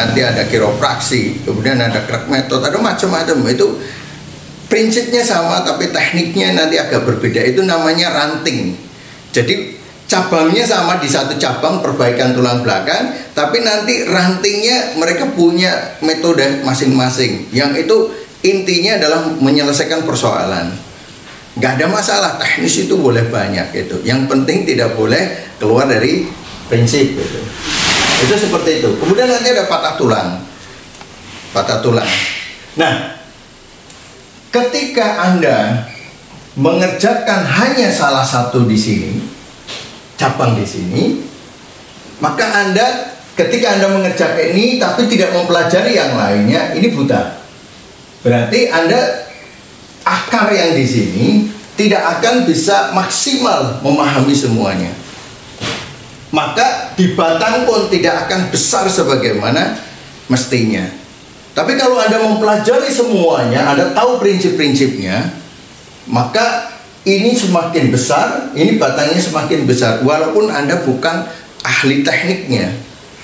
nanti ada kiropraksi, kemudian ada crack method, ada macam-macam. Itu prinsipnya sama tapi tekniknya nanti agak berbeda. Itu namanya ranting. Jadi cabangnya sama di satu cabang perbaikan tulang belakang, tapi nanti rantingnya mereka punya metode masing-masing. Yang itu intinya adalah menyelesaikan persoalan. Nggak ada masalah, teknis itu boleh banyak itu. Yang penting tidak boleh keluar dari prinsip gitu. Itu seperti itu. Kemudian nanti ada patah tulang. Patah tulang. Nah, ketika Anda mengerjakan hanya salah satu di sini, cabang di sini, maka Anda ketika Anda mengerjakan ini tapi tidak mempelajari yang lainnya, ini buta. Berarti Anda akar yang di sini tidak akan bisa maksimal memahami semuanya. Maka di batang pun tidak akan besar sebagaimana mestinya. Tapi kalau Anda mempelajari semuanya, Anda tahu prinsip-prinsipnya, maka ini semakin besar, ini batangnya semakin besar. Walaupun Anda bukan ahli tekniknya,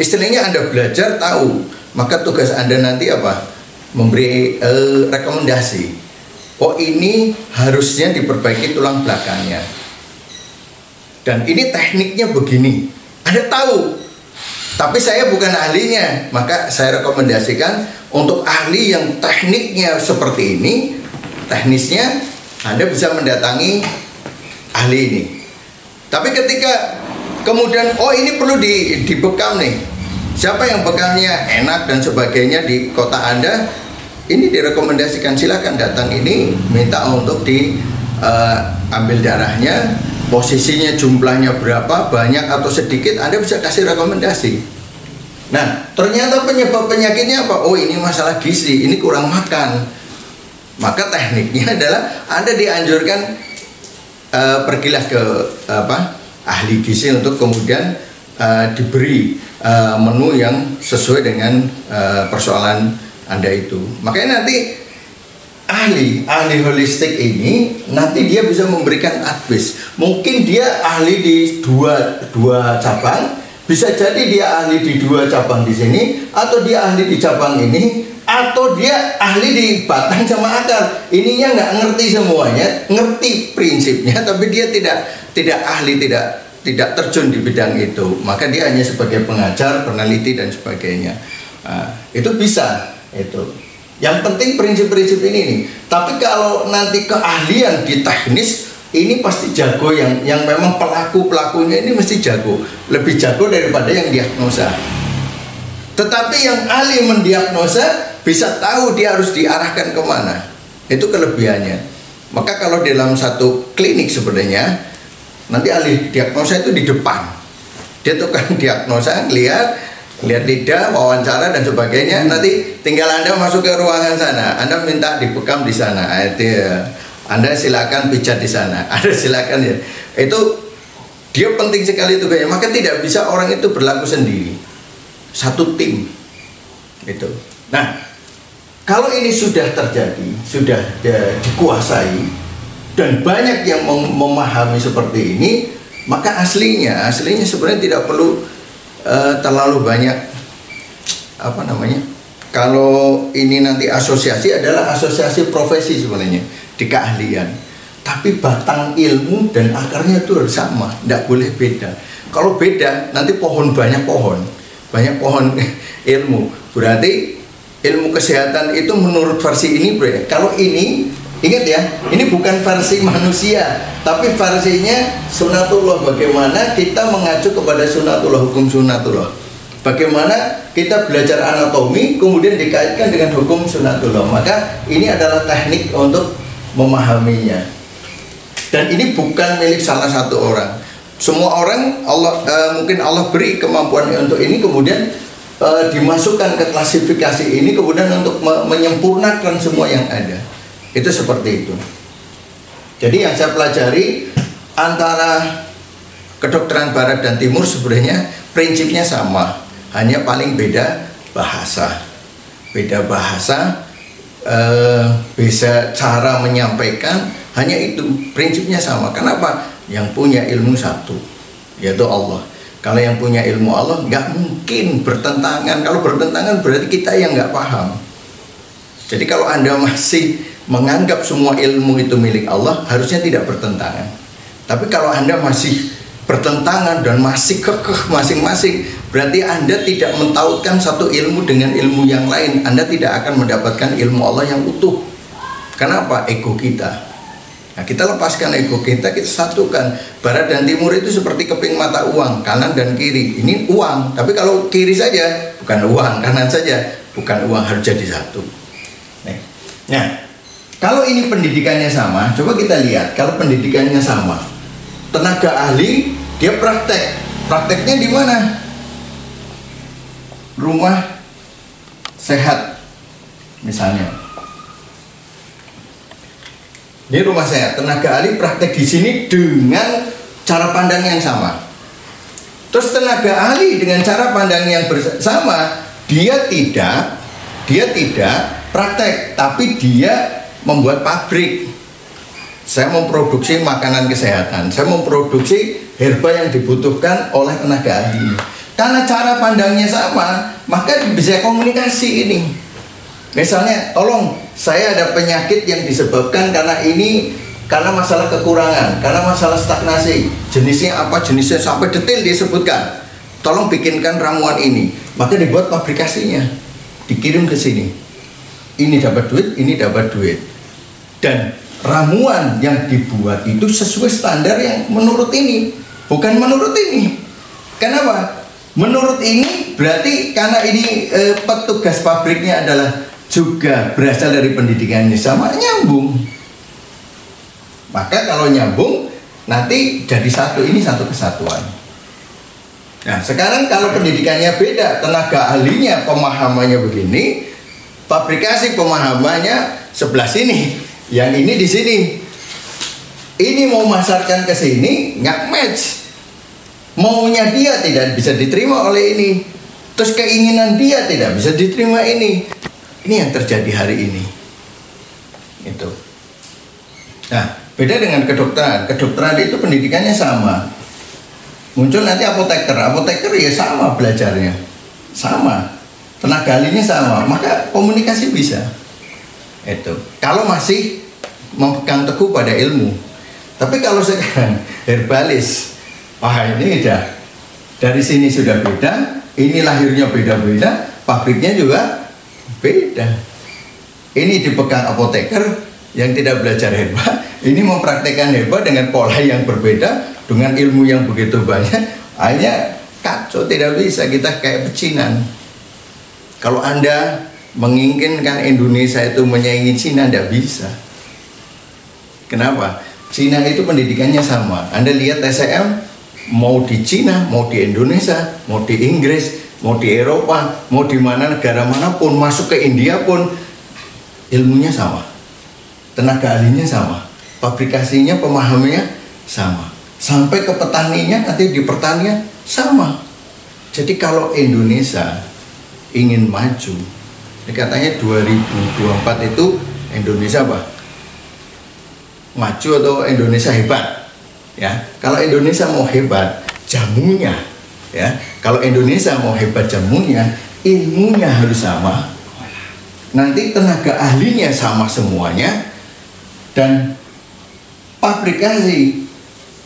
istilahnya Anda belajar tahu, maka tugas Anda nanti apa? Memberi rekomendasi. Oh, ini harusnya diperbaiki tulang belakangnya. Dan ini tekniknya begini. Anda tahu, tapi saya bukan ahlinya, maka saya rekomendasikan untuk ahli yang tekniknya seperti ini, teknisnya Anda bisa mendatangi ahli ini. Tapi ketika kemudian ini perlu dibekam nih, siapa yang bekamnya enak dan sebagainya di kota Anda, ini direkomendasikan, silakan datang ini, minta untuk diambil darahnya, posisinya jumlahnya berapa, banyak atau sedikit, Anda bisa kasih rekomendasi. Nah, ternyata penyebab penyakitnya apa? Oh, ini masalah gizi, ini kurang makan. Maka tekniknya adalah Anda dianjurkan pergilah ke ahli gizi untuk kemudian diberi menu yang sesuai dengan persoalan Anda itu. Makanya nanti ahli holistik ini nanti dia bisa memberikan advice. Mungkin dia ahli di dua cabang, bisa jadi dia ahli di dua cabang di sini, atau dia ahli di cabang ini, atau dia ahli di batang sama akar. Ininya nggak ngerti semuanya, ngerti prinsipnya, tapi dia tidak ahli, tidak terjun di bidang itu. Maka dia hanya sebagai pengajar, peneliti dan sebagainya. Itu bisa itu. Yang penting prinsip-prinsip ini nih. Tapi kalau nanti keahlian di teknis, ini pasti jago, yang memang pelakunya ini mesti jago, lebih jago daripada yang diagnosa. Tetapi yang ahli mendiagnosa bisa tahu dia harus diarahkan kemana. Itu kelebihannya. Maka kalau dalam satu klinik sebenarnya nanti ahli diagnosa itu di depan. Dia tukang diagnosa, lihat lidah, wawancara dan sebagainya. Nanti tinggal Anda masuk ke ruangan sana, Anda minta dibekam di sana. Anda silakan pijat di sana. Anda silakan ya. Itu dia penting sekali tugasnya. Maka tidak bisa orang itu berlaku sendiri. Satu tim. Itu. Nah, kalau ini sudah terjadi, sudah dikuasai dan banyak yang memahami seperti ini, maka aslinya sebenarnya tidak perlu terlalu banyak kalau ini nanti asosiasi adalah asosiasi profesi sebenarnya di keahlian, tapi batang ilmu dan akarnya itu harus sama, tidak boleh beda. Kalau beda nanti banyak pohon ilmu, berarti ilmu kesehatan itu menurut versi ini kalau ini ingat ya, ini bukan versi manusia, tapi versinya sunatullah. Bagaimana kita mengacu kepada sunatullah, hukum sunatullah. Bagaimana kita belajar anatomi, kemudian dikaitkan dengan hukum sunatullah. Maka ini adalah teknik untuk memahaminya. Dan ini bukan milik salah satu orang. Semua orang mungkin Allah beri kemampuan untuk ini, kemudian dimasukkan ke klasifikasi ini, kemudian untuk menyempurnakan semua yang ada. Itu seperti itu. Jadi yang saya pelajari antara kedokteran barat dan timur sebenarnya prinsipnya sama, hanya paling beda bahasa. Beda bahasa, bisa cara menyampaikan, hanya itu, prinsipnya sama. Kenapa? Yang punya ilmu satu, yaitu Allah. Kalau yang punya ilmu Allah nggak mungkin bertentangan. Kalau bertentangan berarti kita yang nggak paham. Jadi kalau Anda masih menganggap semua ilmu itu milik Allah, harusnya tidak bertentangan. Tapi kalau Anda masih bertentangan dan masih kekeh masing-masing, berarti Anda tidak mentautkan satu ilmu dengan ilmu yang lain. Anda tidak akan mendapatkan ilmu Allah yang utuh. Kenapa? Ego kita. Nah, kita lepaskan ego kita satukan. Barat dan timur itu seperti keping mata uang, kanan dan kiri. Ini uang, tapi kalau kiri saja bukan uang, kanan saja bukan uang, harus jadi satu. Nah, kalau ini pendidikannya sama, coba kita lihat. Kalau pendidikannya sama, tenaga ahli dia praktek. Prakteknya di mana? Rumah sehat misalnya. Ini rumah sehat, tenaga ahli praktek di sini dengan cara pandang yang sama. Terus tenaga ahli dengan cara pandang yang bersama, dia tidak praktek, tapi dia membuat pabrik. Saya memproduksi makanan kesehatan, saya memproduksi herba yang dibutuhkan oleh tenaga ahli. Karena cara pandangnya sama, maka bisa komunikasi ini. Misalnya, tolong, saya ada penyakit yang disebabkan karena masalah kekurangan, karena masalah stagnasi. Jenisnya apa? Jenisnya sampai detail disebutkan. Tolong bikinkan ramuan ini. Maka dibuat pabrikasinya, dikirim ke sini. Ini dapat duit, ini dapat duit. Dan ramuan yang dibuat itu sesuai standar yang menurut ini, bukan menurut ini. Kenapa? Menurut ini berarti karena ini petugas pabriknya adalah juga berasal dari pendidikannya sama, nyambung. Maka kalau nyambung nanti jadi satu, ini satu kesatuan. Nah, sekarang kalau pendidikannya beda, tenaga ahlinya pemahamannya begini, pabrikasi pemahamannya sebelah sini, yang ini di sini. Ini mau masarkan ke sini nggak match. Maunya dia tidak bisa diterima oleh ini. Terus keinginan dia tidak bisa diterima ini. Ini yang terjadi hari ini. Itu. Nah, beda dengan kedokteran. Kedokteran itu pendidikannya sama. Muncul nanti apoteker. Apoteker ya sama belajarnya. Sama. Tenaga ahlinya sama. Maka komunikasi bisa. Itu. Kalau masih memegang teguh pada ilmu. Tapi kalau sekarang herbalis, wah ini udah dari sini sudah beda, ini lahirnya beda-beda, pabriknya juga beda. Ini dipegang apoteker yang tidak belajar herba, ini mempraktekkan herba dengan pola yang berbeda, dengan ilmu yang begitu banyak, akhirnya kacau, tidak bisa, kita kayak pecinan. Kalau Anda menginginkan Indonesia itu menyaingi Cina, tidak bisa. Kenapa? Cina itu pendidikannya sama. Anda lihat TSM, mau di Cina, mau di Indonesia, mau di Inggris, mau di Eropa, mau di mana negara manapun, masuk ke India pun ilmunya sama, tenaga ahlinya sama, pabrikasinya, pemahamannya sama, sampai ke petaninya, nanti di pertanian sama. Jadi kalau Indonesia ingin maju, ini katanya 2024 itu Indonesia apa? Maju atau Indonesia hebat? Ya, kalau Indonesia mau hebat, jamunya, ya. Kalau Indonesia mau hebat jamunya, ilmunya harus sama. Nanti tenaga ahlinya sama semuanya, dan pabrikasi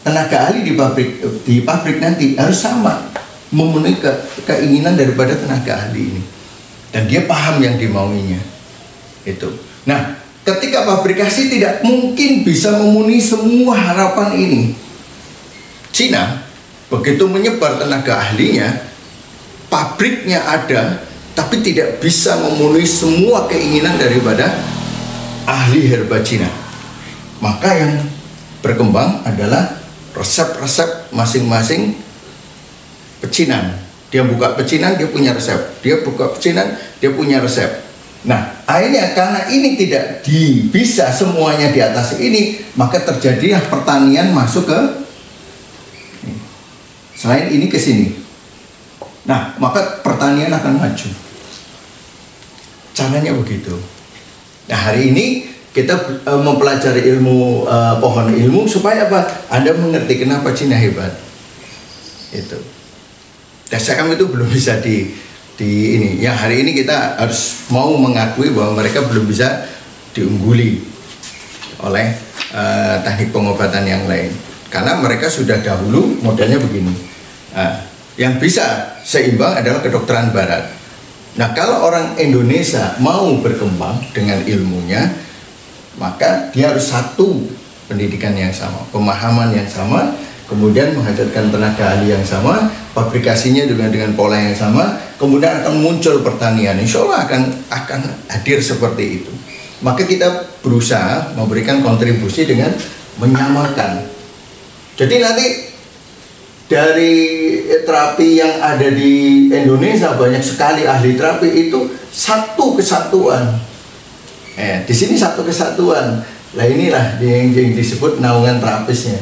tenaga ahli di pabrik nanti harus sama, memenuhi keinginan daripada tenaga ahli ini, dan dia paham yang dimauinya. Itu. Nah, ketika pabrikasi tidak mungkin bisa memenuhi semua harapan ini. Cina begitu menyebar tenaga ahlinya, pabriknya ada, tapi tidak bisa memenuhi semua keinginan daripada ahli herba Cina. Maka yang berkembang adalah resep-resep masing-masing pecinan. Dia buka pecinan, dia punya resep. Dia buka pecinan, dia punya resep. Nah, akhirnya karena ini tidak bisa semuanya di atas ini, maka terjadilah pertanian masuk ke selain ini ke sini. Nah, maka pertanian akan maju. Caranya begitu. Nah, hari ini kita mempelajari ilmu pohon ilmu supaya apa? Anda mengerti kenapa Cina hebat. Itu. TSM itu belum bisa di ini. Yang hari ini kita harus mau mengakui bahwa mereka belum bisa diungguli oleh teknik pengobatan yang lain. Karena mereka sudah dahulu modelnya begini. Yang bisa seimbang adalah kedokteran barat. Nah, kalau orang Indonesia mau berkembang dengan ilmunya, maka dia harus satu pendidikan yang sama, pemahaman yang sama, kemudian menghasilkan tenaga ahli yang sama, pabrikasinya dengan pola yang sama, kemudian akan muncul pertanian. Insya Allah akan hadir seperti itu. Maka kita berusaha memberikan kontribusi dengan menyamakan. Jadi nanti dari terapi yang ada di Indonesia banyak sekali ahli terapi itu satu kesatuan. Di sini satu kesatuan. Nah, inilah yang disebut naungan terapisnya.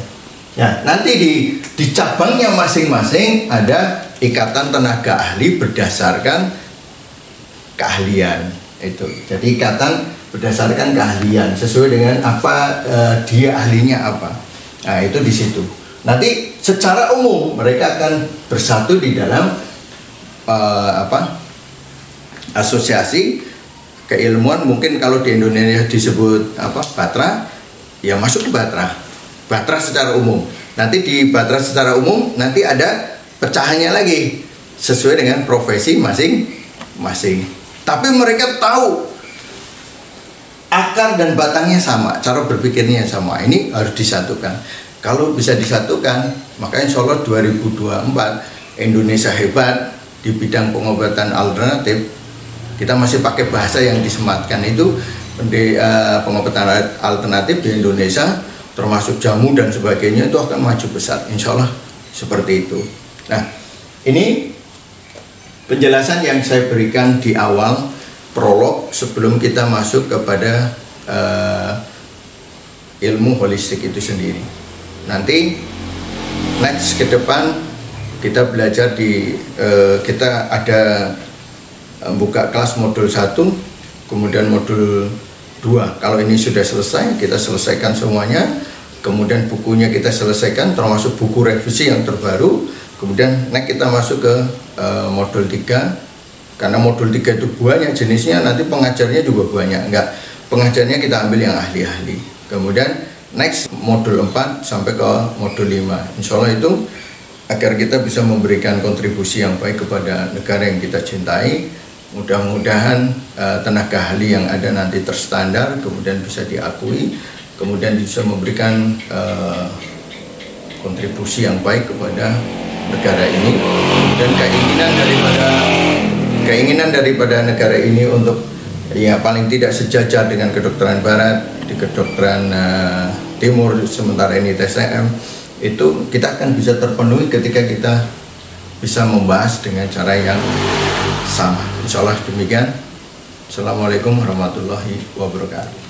Nah, nanti di cabangnya masing-masing ada ikatan tenaga ahli berdasarkan keahlian itu. Jadi ikatan berdasarkan keahlian sesuai dengan apa dia ahlinya apa. Nah, itu di situ. Nanti secara umum mereka akan bersatu di dalam asosiasi keilmuan. Mungkin kalau di Indonesia disebut Batra, ya masuk ke Batra secara umum. Nanti di Batra secara umum nanti ada pecahannya lagi sesuai dengan profesi masing-masing. Tapi mereka tahu akar dan batangnya sama, cara berpikirnya sama. Ini harus disatukan. Kalau bisa disatukan, maka insya Allah 2024 Indonesia hebat di bidang pengobatan alternatif. Kita masih pakai bahasa yang disematkan itu, pengobatan alternatif di Indonesia termasuk jamu dan sebagainya itu akan maju besar, insya Allah seperti itu. Nah, ini penjelasan yang saya berikan di awal prolog sebelum kita masuk kepada ilmu holistik itu sendiri. Nanti next ke depan kita belajar kita ada buka kelas modul 1, kemudian modul 2. Kalau ini sudah selesai, kita selesaikan semuanya. Kemudian bukunya kita selesaikan, termasuk buku revisi yang terbaru. Kemudian next kita masuk ke modul 3. Karena modul 3 itu banyak jenisnya, nanti pengajarnya juga banyak. Pengajarnya kita ambil yang ahli-ahli. Kemudian next modul 4 sampai ke modul 5. Insya Allah itu agar kita bisa memberikan kontribusi yang baik kepada negara yang kita cintai. Mudah-mudahan tenaga ahli yang ada nanti terstandar, kemudian bisa diakui, kemudian bisa memberikan kontribusi yang baik kepada negara ini. Dan keinginan daripada negara ini untuk ya paling tidak sejajar dengan kedokteran barat, di kedokteran timur, sementara ini TSM, itu kita akan bisa terpenuhi ketika kita bisa membahas dengan cara yang sama. Insya Allah demikian. Assalamualaikum warahmatullahi wabarakatuh.